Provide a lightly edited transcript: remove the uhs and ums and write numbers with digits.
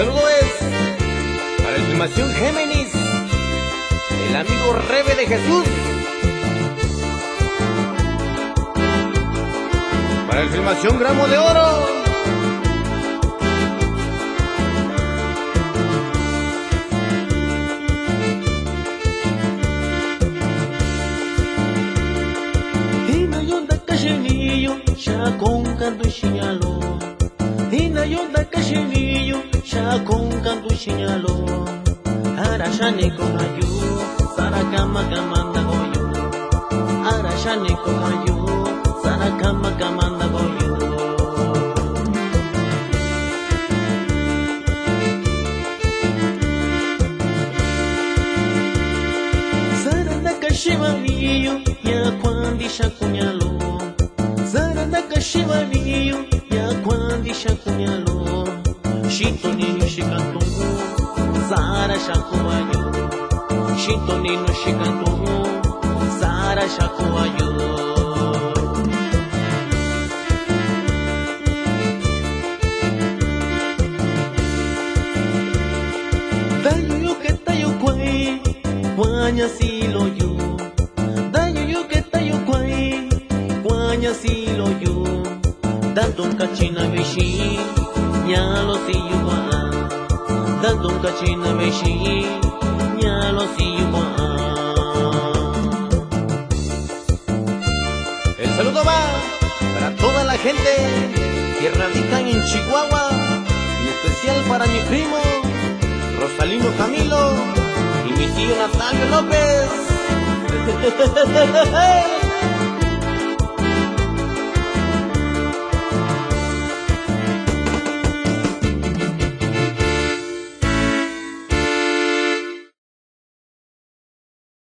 saludo es para la filmación Géminis, el amigo Rebe de Jesús. Para la filmación Gramo de Oro. Canto Xinhaló, Hinayonda Cachemillo, Chacon Canto Xinhaló, Araxane Comayu, Saracama Camanda Goyo, Araxane Comayu, Saracama Camanda Goyo. Saranda Cachemillo, Yaquandi Chacunhaló. Zarandaka Shivalinho, Yaquandi Chacunhaló, Chitonino Chicantum, Zara Chacuayu, Chitonino Chicantum, Zara Chacuayu. Dayo yo que tayo kway, Guanya silo yo, Dayo yo que tayo kway, Guanya silo yo, dando un cachina beshi, ya lo si yo dando un cachina beshi, ya lo si yo. El saludo va para toda la gente que radican en Chihuahua, en especial para mi primo Rosalino Camilo y mi tío Natalio López.